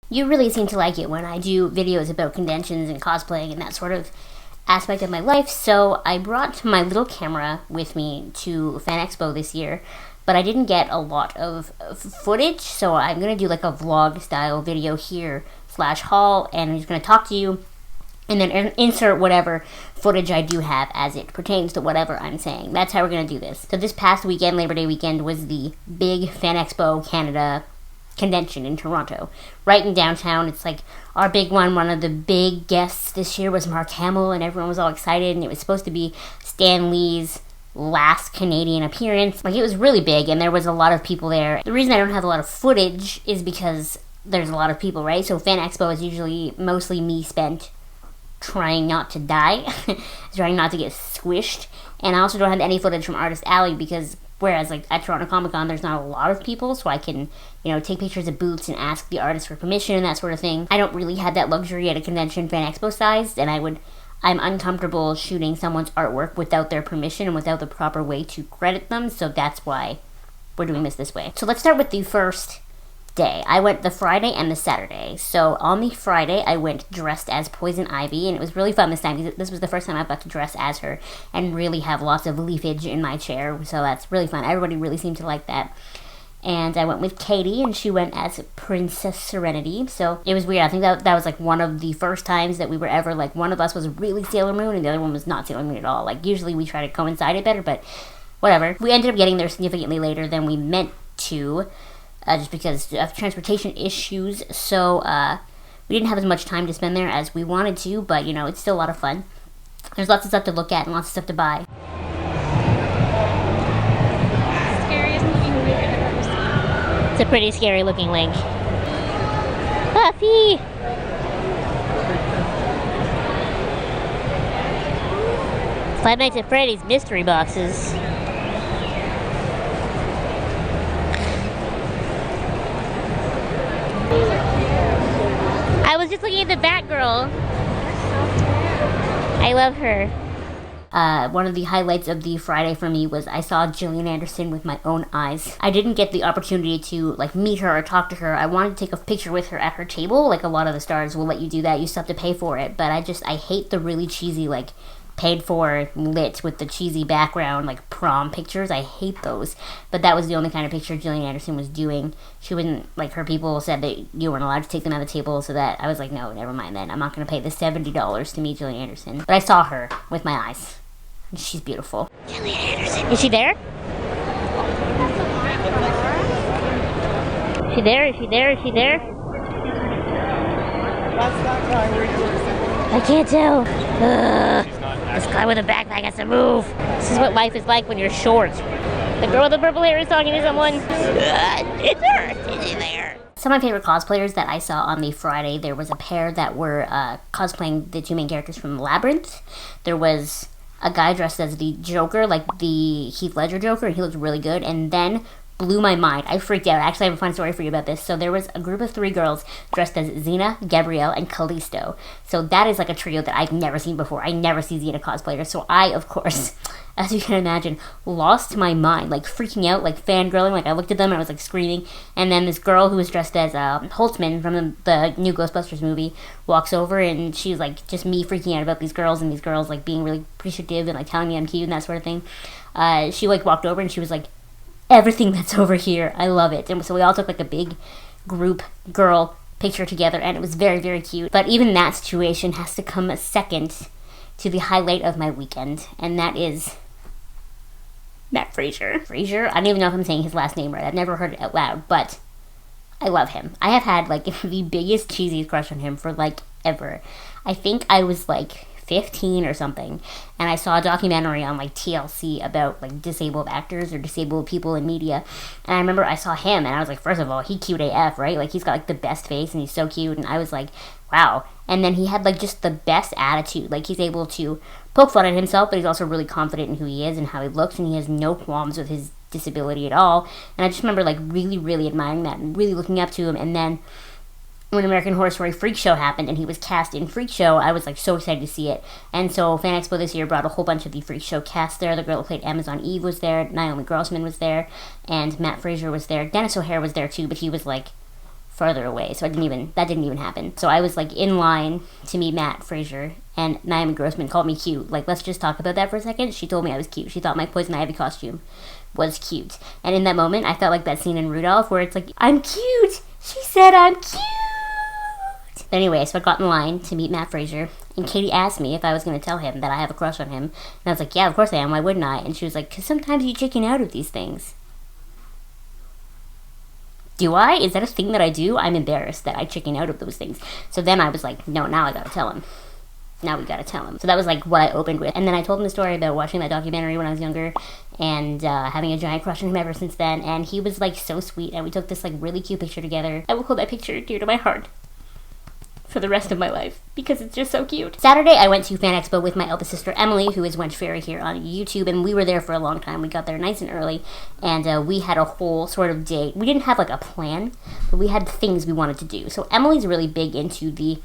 You really seem to like it when I do videos about conventions and cosplaying and that sort of aspect of my life, so I brought my little camera with me to FanExpo this year, but I didn't get a lot of footage, so I'm going to do like a vlog style video here / haul, and I'm just going to talk to you and then insert whatever footage I do have as it pertains to whatever I'm saying. That's how we're going to do this. So this past weekend, Labor Day weekend, was the big FanExpoCanada convention in Toronto, right in downtown. It's like our big one. One of the big guests this year was Mark Hamill, and everyone was all excited, and it was supposed to be Stan Lee's last Canadian appearance. Like, it was really big, and there was a lot of people there. The reason I don't have a lot of footage is because there's a lot of people, right? So Fan Expo is usually mostly me spent trying not to die, trying not to get squished, and I also don't have any footage from Artist Alley because whereas like at Toronto Comic Con there's not a lot of people, so I can, take pictures of booths and ask the artist for permission and that sort of thing. I don't really have that luxury at a convention Fan Expo sized, and I'm uncomfortable shooting someone's artwork without their permission and without the proper way to credit them, so that's why we're doing this way. So let's start with the first day. I went the Friday and the Saturday. So on the Friday, I went dressed as Poison Ivy, and it was really fun this time because this was the first time I got to dress as her and really have lots of leafage in my chair, so that's really fun. Everybody really seemed to like that. And I went with Katie, and she went as Princess Serenity. So it was weird. I think that was like one of the first times that we were ever, like, one of us was really Sailor Moon and the other one was not Sailor Moon at all. Like, usually we try to coincide it better, but whatever. We ended up getting there significantly later than we meant to, just because of transportation issues, so we didn't have as much time to spend there as we wanted to, but it's still a lot of fun. There's lots of stuff to look at and lots of stuff to buy. Scariest looking link I've ever seen. It's a pretty scary looking link. Buffy! Five Nights at Freddy's mystery boxes. I was just looking at the Batgirl. I love her. One of the highlights of the Friday for me was I saw Gillian Anderson with my own eyes. I didn't get the opportunity to meet her or talk to her. I wanted to take a picture with her at her table. Like a lot of the stars will let you do that. You still have to pay for it. But I hate the really cheesy paid for lit with the cheesy background prom pictures. I hate those, but that was the only kind of picture Gillian Anderson was doing. She wouldn't, her people said that you weren't allowed to take them on the table, so that I was like, no, never mind then. I'm not going to pay the $70 to meet Gillian Anderson. But I saw her with my eyes, and she's beautiful. Gillian Anderson, is she there? Is she there? Is she there? Is she there? That's that guy where you were. I can't tell. This guy with a backpack has to move. This is what life is like when you're short. The girl with the purple hair is talking to someone. It's her. Is she there? Some of my favorite cosplayers that I saw on the Friday, there was a pair that were cosplaying the two main characters from Labyrinth. There was a guy dressed as the Joker, like the Heath Ledger Joker, and he looked really good. And then blew my mind. I freaked out. I actually have a fun story for you about this. So there was a group of 3 girls dressed as Xena, Gabrielle, and Callisto. So that is a trio that I've never seen before. I never see Xena cosplayers. So I, of course, as you can imagine, lost my mind, freaking out, fangirling. I looked at them and I was screaming. And then this girl who was dressed as Holtzman from the new Ghostbusters movie walks over, and she's just me freaking out about these girls, and these girls being really appreciative and telling me I'm cute and that sort of thing. She walked over and she was everything that's over here, I love it. And so we all took a big group girl picture together, and it was very, very cute. But even that situation has to come second to the highlight of my weekend, and that is Matt Fraser. Fraser? I don't even know if I'm saying his last name right. I've never heard it out loud, but I love him. I have had the biggest cheesiest crush on him for ever. I think I was 15 or something, and I saw a documentary on TLC about disabled actors or disabled people in media, and I remember I saw him and I was first of all, he cute AF, right? He's got the best face and he's so cute, and I was wow. And then he had just the best attitude. He's able to poke fun at himself, but he's also really confident in who he is and how he looks, and he has no qualms with his disability at all. And I just remember really, really admiring that and really looking up to him. And then when American Horror Story Freak Show happened and he was cast in Freak Show, I was so excited to see it. And so Fan Expo this year brought a whole bunch of the Freak Show cast there. The girl who played Amazon Eve was there, Naomi Grossman was there, and Matt Fraser was there. Dennis O'Hare was there too, but he was farther away, so that didn't even happen. So I was like in line to meet Matt Fraser, and Naomi Grossman called me cute. Like, let's just talk about that for a second. She told me I was cute. She thought my Poison Ivy costume was cute. And in that moment, I felt like that scene in Rudolph where it's like, I'm cute! She said I'm cute! But anyway, so I got in line to meet Matt Fraser, and Katie asked me if I was going to tell him that I have a crush on him. And I was like, yeah, of course I am. Why wouldn't I? And she was like, because sometimes you chicken out of these things. Do I? Is that a thing that I do? I'm embarrassed that I chicken out of those things. So then I was like, no, now I gotta tell him. Now we gotta tell him. So that was like what I opened with. And then I told him the story about watching that documentary when I was younger and having a giant crush on him ever since then. And he was like so sweet, and we took this like really cute picture together. I will hold that picture dear to my heart for the rest of my life because it's just so cute. Saturday, I went to Fan Expo with my eldest sister Emily, who is Wench Fairy here on YouTube, and we were there for a long time. We got there nice and early, and we had a whole sort of day. We didn't have like a plan, but we had things we wanted to do. So Emily's really big into the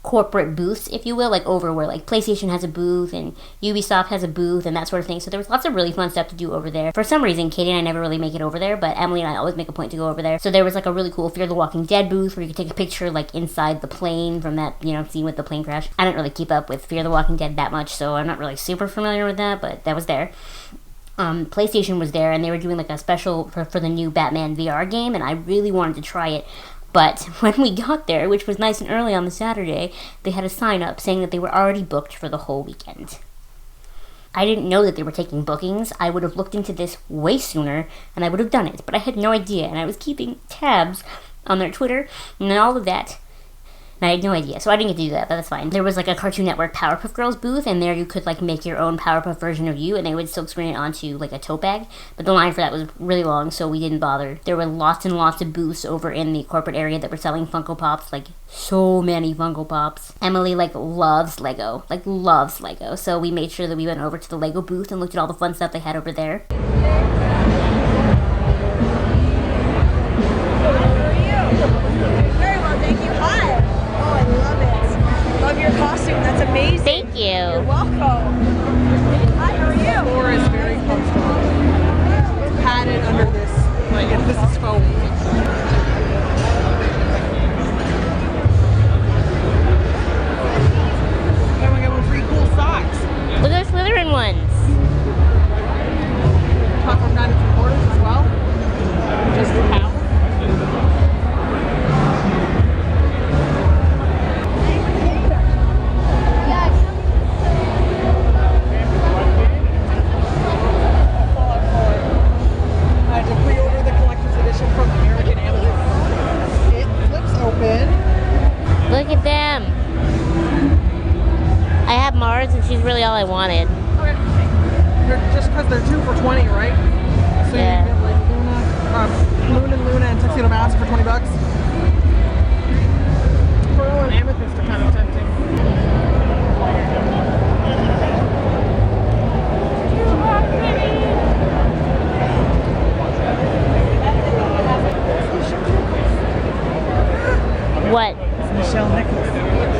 corporate booths, if you will, like over where like PlayStation has a booth and Ubisoft has a booth and that sort of thing. So there was lots of really fun stuff to do over there. For some reason, Katie and I never really make it over there, but Emily and I always make a point to go over there. So there was like a really cool Fear the Walking Dead booth where you could take a picture like inside the plane from that, you know, scene with the plane crash. I didn't really keep up with Fear the Walking Dead that much, so I'm not really super familiar with that, but that was there. PlayStation was there, and they were doing like a special for the new Batman VR game, and I really wanted to try it. But when we got there, which was nice and early on the Saturday, they had a sign up saying that they were already booked for the whole weekend. I didn't know that they were taking bookings. I would have looked into this way sooner, and I would have done it. But I had no idea, and I was keeping tabs on their Twitter and all of that. And I had no idea, so I didn't get to do that, but that's fine. There was like a Cartoon Network Powerpuff Girls booth, and there you could like make your own Powerpuff version of you, and they would silk screen it onto like a tote bag. But the line for that was really long, so we didn't bother. There were lots and lots of booths over in the corporate area that were selling Funko Pops, like so many Funko Pops. Emily like loves Lego, so we made sure that we went over to the Lego booth and looked at all the fun stuff they had over there. Very well, thank you. Hi. Oh, I love it. Love your costume. That's amazing. Thank you. You're welcome. Hi, how are you? The floor is very comfortable. It's padded under this, like if this is foam. Then we got some pretty cool socks. Look at the Slytherin ones. Top from 9 3/4 as well. Just for how. Look at them. I have Mars, and she's really all I wanted. Okay. Just because they're 2 for 20, right? So Yeah. you get like Moon and Luna and Tuxedo Mask for $20. Pearl and Amethyst are kind of tempting. What? It's Michelle Nichols.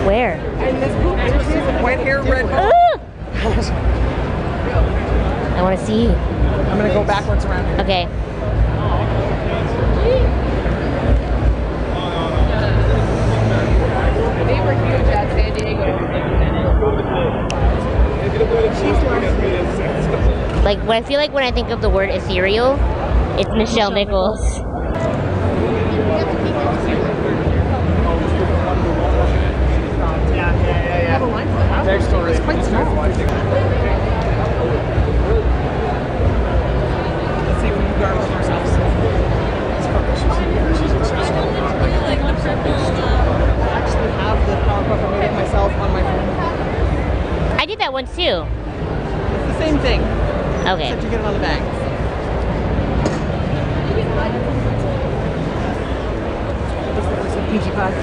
Where? And this book, she has white hair, red bow. I want to see you. I'm gonna go backwards around here. Okay. They were huge at San Diego. Like, when I feel like when I think of the word ethereal, it's Michelle Nichols. Yeah, the line for the house store is quite small. Let's see if we can gargle ourselves. I actually have the Powerpuff. I made it myself on my phone. I did that once too. It's the same thing, Okay. except you get it on the bag. This looks like some Fiji pie.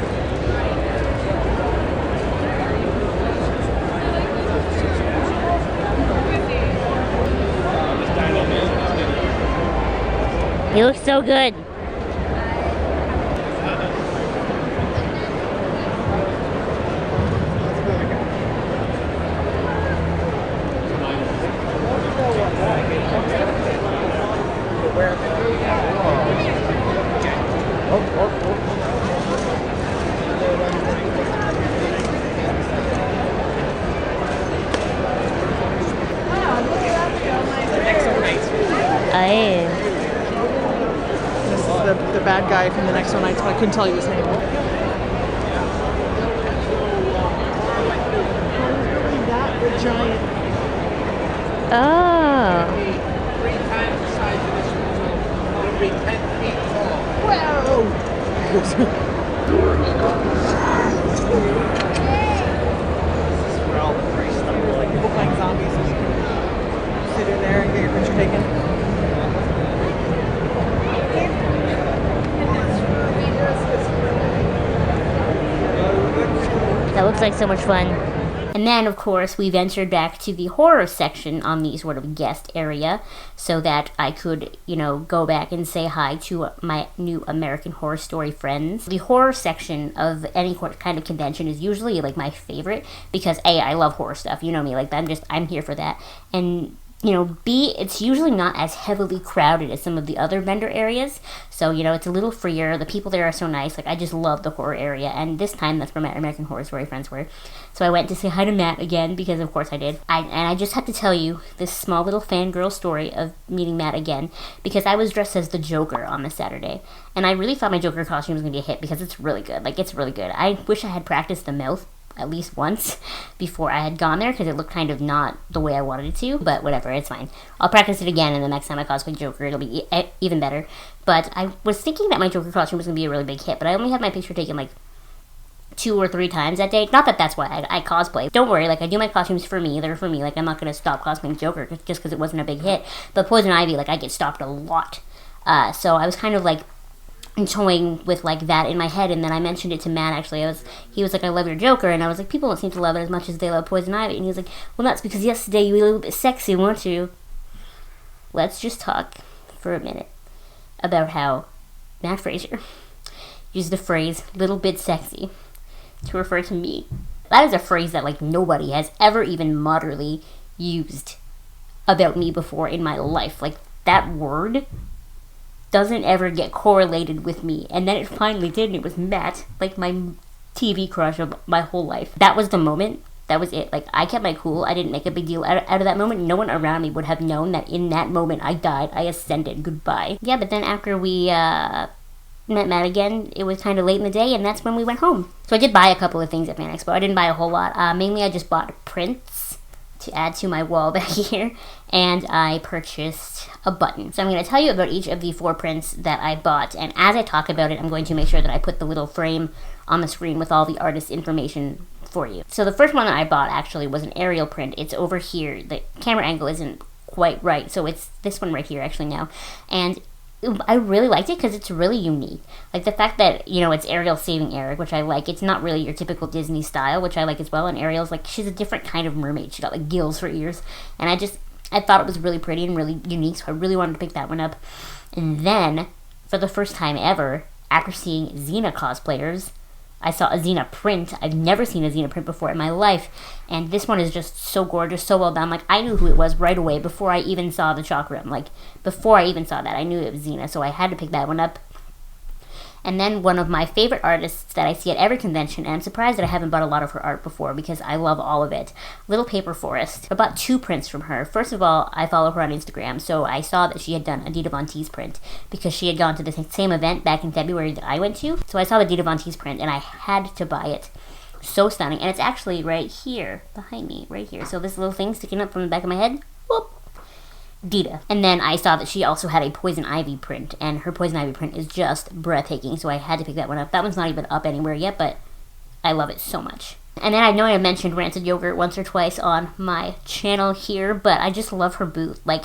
He looks so good. Oh, oh, oh. Aye. This is the bad guy from the next one. I couldn't tell you his name. That giant. Oh. 3 times the size of this one. It'll be 10 feet tall. Whoa! This is where all the free stuff are, like people playing zombies, and you can sit in there and get your picture taken. That looks like so much fun. And then, of course, we ventured back to the horror section on the sort of guest area so that I could, go back and say hi to my new American Horror Story friends. The horror section of any kind of convention is usually, like, my favorite because, A, I love horror stuff. You know me, like, I'm here for that. And B, it's usually not as heavily crowded as some of the other vendor areas. So, it's a little freer. The people there are so nice. Like, I just love the horror area. And this time, that's where my American Horror Story friends were. So I went to say hi to Matt again, because of course I did. And I just have to tell you this small little fangirl story of meeting Matt again, because I was dressed as the Joker on this Saturday. And I really thought my Joker costume was going to be a hit, because it's really good. Like, it's really good. I wish I had practiced the mouth at least once before I had gone there, because it looked kind of not the way I wanted it to, but whatever, it's fine. I'll practice it again, and the next time I cosplay Joker, it'll be even better. But I was thinking that my Joker costume was going to be a really big hit, but I only had my picture taken, like, 2 or 3 times that day. Not that that's why I cosplay. Don't worry, like, I do my costumes for me. They're for me. Like, I'm not going to stop cosplaying Joker just because it wasn't a big hit. But Poison Ivy, like, I get stopped a lot. So I was kind of, like, toying with, like, that in my head, and then I mentioned it to Matt, actually. He was like, I love your Joker, and I was like, people don't seem to love it as much as they love Poison Ivy. And he was like, well, that's because yesterday you were a little bit sexy, weren't you? Let's just talk for a minute about how Matt Fraser used the phrase, little bit sexy, to refer to me. That is a phrase that, like, nobody has ever even moderately used about me before in my life. Like, that word doesn't ever get correlated with me. And then it finally did, and it was Matt, like, my TV crush of my whole life. That was the moment. That was it. Like, I kept my cool. I didn't make a big deal out of that moment. No one around me would have known that in that moment I died. I ascended. Goodbye. Yeah, but then after we, met Matt again, it was kind of late in the day, and that's when we went home. So I did buy a couple of things at FanExpo. I didn't buy a whole lot. Mainly I just bought prints to add to my wall back here, and I purchased a button. So I'm going to tell you about each of the 4 prints that I bought, and as I talk about it, I'm going to make sure that I put the little frame on the screen with all the artist information for you. So the first one that I bought actually was an aerial print. It's over here. The camera angle isn't quite right, so it's this one right here actually now. And I really liked it because it's really unique. Like, the fact that, it's Ariel saving Eric, which I like. It's not really your typical Disney style, which I like as well. And Ariel's, like, she's a different kind of mermaid. She got, like, gills for ears. And I thought it was really pretty and really unique, so I really wanted to pick that one up. And then, for the first time ever, after seeing Xena cosplayers, I saw a Xena print. I've never seen a Xena print before in my life. And this one is just so gorgeous, so well done. Like, I knew who it was right away before I even saw the chalk room. Like, before I even saw that, I knew it was Xena. So I had to pick that one up. And then one of my favorite artists that I see at every convention, and I'm surprised that I haven't bought a lot of her art before because I love all of it, Little Paper Forest. I bought 2 prints from her. First of all, I follow her on Instagram, so I saw that she had done a Dita Von Teese print because she had gone to the same event back in February that I went to. So I saw the Dita Von Teese print, and I had to buy it. So stunning. And it's actually right here, behind me, right here. So this little thing sticking up from the back of my head, whoop. Dita. And then I saw that she also had a Poison Ivy print, and her Poison Ivy print is just breathtaking, so I had to pick that one up. That one's not even up anywhere yet, but I love it so much. And then I know I mentioned Rancid Yogurt once or twice on my channel here, but I just love her booth. Like,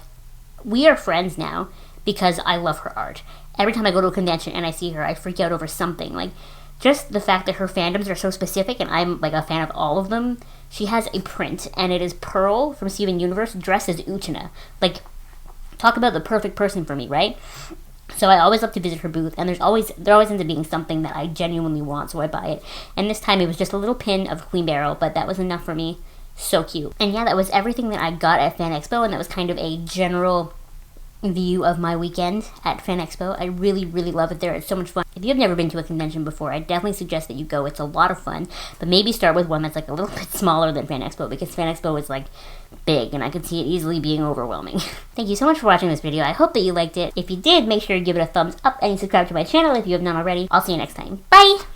we are friends now because I love her art. Every time I go to a convention and I see her, I freak out over something. Like, just the fact that her fandoms are so specific, and I'm, like, a fan of all of them. She has a print, and it is Pearl from Steven Universe dressed as Uchina. Like, talk about the perfect person for me, right? So I always love to visit her booth, and there always ends up being something that I genuinely want, so I buy it. And this time it was just a little pin of Queen Beryl, but that was enough for me. So cute. And yeah, that was everything that I got at FanExpo, and that was kind of a general view of my weekend at Fan Expo. I really, really love it there. It's so much fun. If you have never been to a convention before, I definitely suggest that you go. It's a lot of fun, but maybe start with one that's like a little bit smaller than Fan Expo, because Fan Expo is like big and I could see it easily being overwhelming. Thank you so much for watching this video. I hope that you liked it. If you did, make sure to give it a thumbs up and subscribe to my channel if you have not already. I'll see you next time. Bye!